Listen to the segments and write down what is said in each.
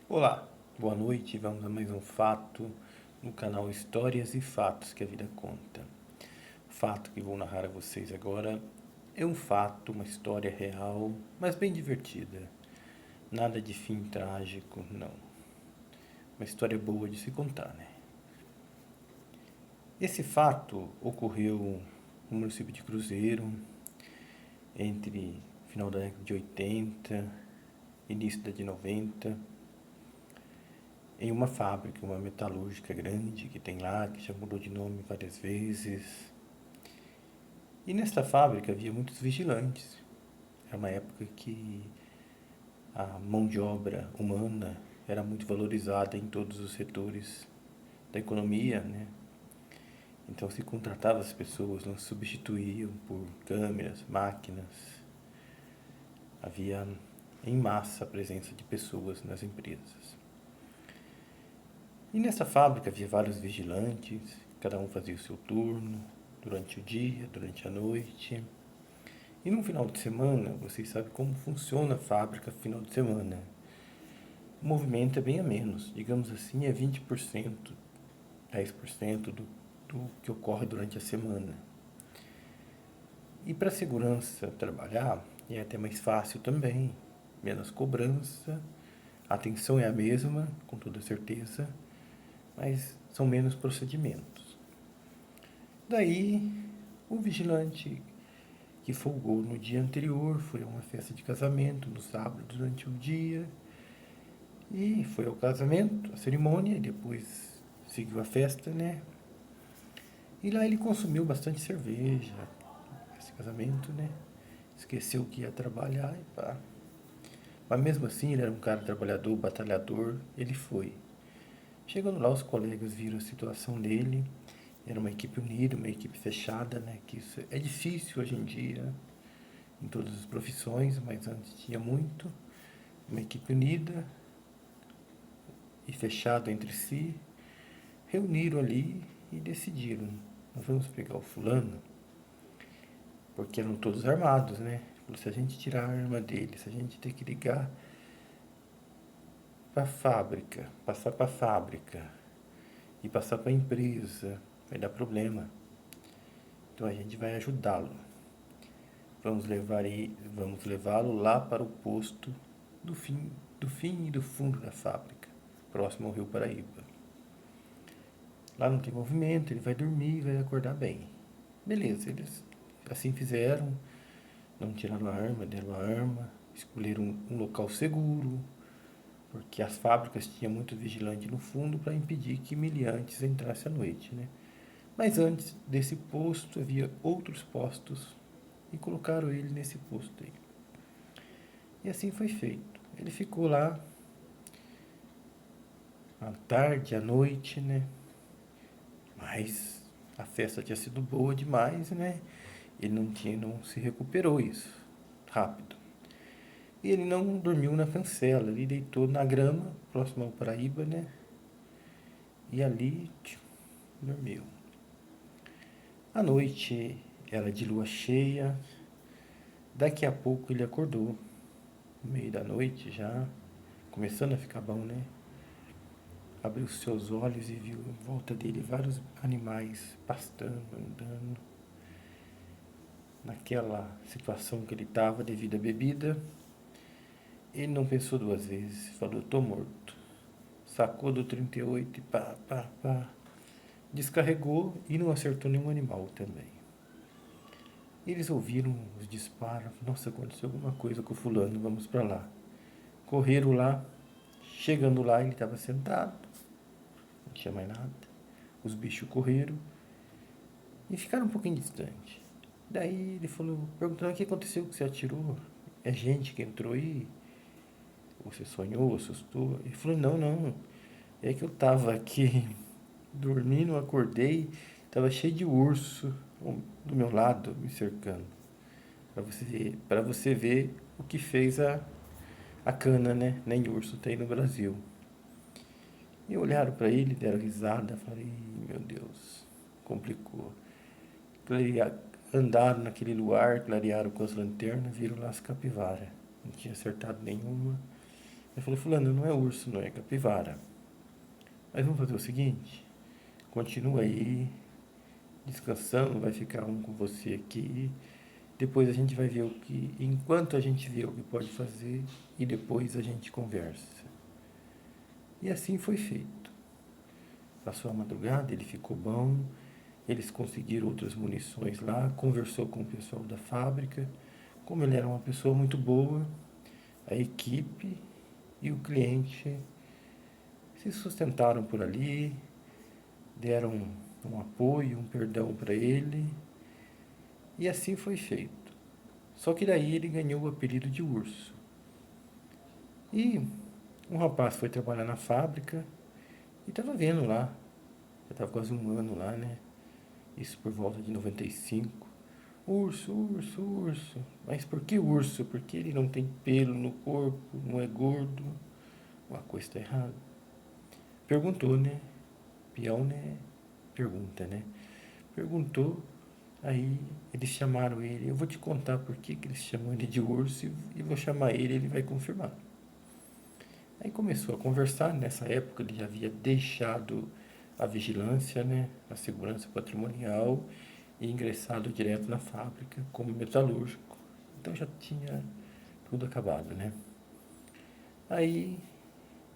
Olá, boa noite. Vamos a mais um fato no canal Histórias e Fatos que a Vida Conta. O fato que vou narrar a vocês agora é um fato, uma história real, mas bem divertida. Nada de fim trágico, não. Uma história boa de se contar, né? Esse fato ocorreu no município de Cruzeiro, entre final da década de 80, início da de 90, em uma fábrica, uma metalúrgica grande que tem lá, que já mudou de nome várias vezes. E nesta fábrica havia muitos vigilantes. Era uma época que a mão de obra humana era muito valorizada em todos os setores da economia, né? Então se contratava as pessoas, não se substituíam por câmeras, máquinas. Havia em massa a presença de pessoas nas empresas. E nessa fábrica havia vários vigilantes, cada um fazia o seu turno, durante o dia, durante a noite. E no final de semana, vocês sabem como funciona a fábrica no final de semana. O movimento é bem a menos, digamos assim, é 20%, 10% do que ocorre durante a semana. E para a segurança trabalhar é até mais fácil também, menos cobrança, a atenção é a mesma, com toda certeza, mas são menos procedimentos. Daí, o vigilante que folgou no dia anterior foi a uma festa de casamento, no sábado, durante o dia, e foi ao casamento, a cerimônia, e depois seguiu a festa, né? E lá ele consumiu bastante cerveja, esse casamento, né? Esqueceu que ia trabalhar e pá. Mas mesmo assim, ele era um cara trabalhador, batalhador, ele foi. Chegando lá, os colegas viram a situação dele. Era uma equipe unida, uma equipe fechada, né? Que isso é difícil hoje em dia, em todas as profissões, mas antes tinha muito. Uma equipe unida e fechada entre si, reuniram ali e decidiram: nós vamos pegar o fulano, porque eram todos armados, né? Se a gente tirar a arma dele, se a gente ter que ligar para a fábrica, passar para a fábrica e passar para a empresa, vai dar problema. Então a gente vai ajudá-lo. Vamos levá-lo lá para o posto do fim e do fundo da fábrica, próximo ao Rio Paraíba. Lá não tem movimento, ele vai dormir, vai acordar bem. Beleza, eles assim fizeram, não tiraram a arma, deram a arma, escolheram um local seguro, porque as fábricas tinham muito vigilante no fundo para impedir que miliantes entrassem à noite, né? Mas antes desse posto havia outros postos e colocaram ele nesse posto aí. E assim foi feito. Ele ficou lá à tarde, à noite, né? Mas a festa tinha sido boa demais, né? Ele não se recuperou isso rápido. E ele não dormiu na cancela, ele deitou na grama, próximo ao Paraíba, né? E ali dormiu. A noite era de lua cheia. Daqui a pouco ele acordou, no meio da noite já, começando a ficar bom, né? Abriu seus olhos e viu em volta dele vários animais pastando, andando. Naquela situação que ele estava devido à bebida, ele não pensou duas vezes, falou: tô morto. Sacou do 38 e pá, pá, pá. Descarregou e não acertou nenhum animal também. Eles ouviram os disparos. Nossa, aconteceu alguma coisa com o fulano, vamos para lá. Correram lá. Chegando lá, ele estava sentado, não tinha mais nada. Os bichos correram e ficaram um pouquinho distante. Daí ele falou, perguntando: o que aconteceu que você atirou? É gente que entrou aí? Você sonhou, assustou? Ele falou: não, não. É que eu tava aqui dormindo, acordei, tava cheio de urso do meu lado, me cercando. Para você ver o que fez a cana, né? Nem urso tem no Brasil. E olharam para ele, deram risada, falei: meu Deus, complicou. Andaram naquele lugar, clarearam com as lanternas, viram lá as capivaras. Não tinha acertado nenhuma. Ele falou, fulano, não é urso, não é capivara. Mas vamos fazer o seguinte, continua aí, descansando, vai ficar um com você aqui. Depois a gente vai ver o que, enquanto a gente vê o que pode fazer, e depois a gente conversa. E assim foi feito. Passou a madrugada, ele ficou bom, eles conseguiram outras munições lá, conversou com o pessoal da fábrica. Como ele era uma pessoa muito boa, a equipe e o cliente se sustentaram por ali, deram um apoio, um perdão para ele, e assim foi feito. Só que daí ele ganhou o apelido de urso. E um rapaz foi trabalhar na fábrica e estava vendo lá, já estava quase um ano lá, né? Isso por volta de 95. Urso, urso, urso. Mas por que urso? Porque ele não tem pelo no corpo, não é gordo. Uma coisa está errada. Perguntou, né? Peão, né? Pergunta, né? Perguntou, aí eles chamaram ele. Eu vou te contar por que eles chamam ele de urso e vou chamar ele, ele vai confirmar. Aí começou a conversar. Nessa época ele já havia deixado a vigilância, né? A segurança patrimonial e ingressado direto na fábrica como metalúrgico. Então já tinha tudo acabado, né? Aí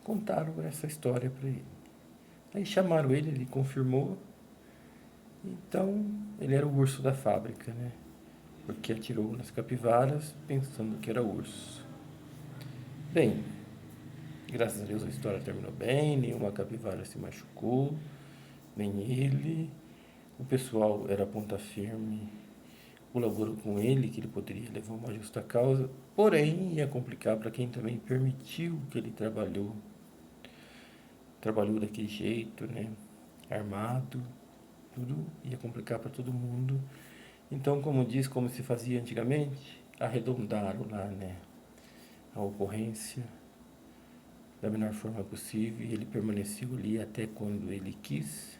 contaram essa história para ele. Aí chamaram ele, ele confirmou. Então ele era o urso da fábrica, né? Porque atirou nas capivaras pensando que era urso. Bem, graças a Deus a história terminou bem, nenhuma capivara se machucou, nem ele. O pessoal era ponta firme, colaborou com ele, que ele poderia levar uma justa causa, porém ia complicar para quem também permitiu que ele trabalhou daquele jeito, né? Armado, tudo ia complicar para todo mundo. Então, como diz, como se fazia antigamente, arredondaram lá, né? A ocorrência da melhor forma possível e ele permaneceu ali até quando ele quis.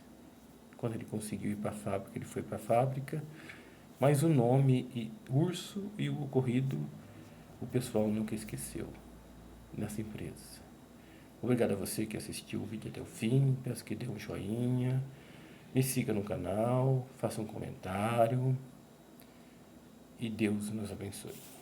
Quando ele conseguiu ir para a fábrica, ele foi para a fábrica. Mas o nome Urso e o ocorrido, o pessoal nunca esqueceu nessa empresa. Obrigado a você que assistiu o vídeo até o fim. Peço que dê um joinha, me siga no canal, faça um comentário e Deus nos abençoe.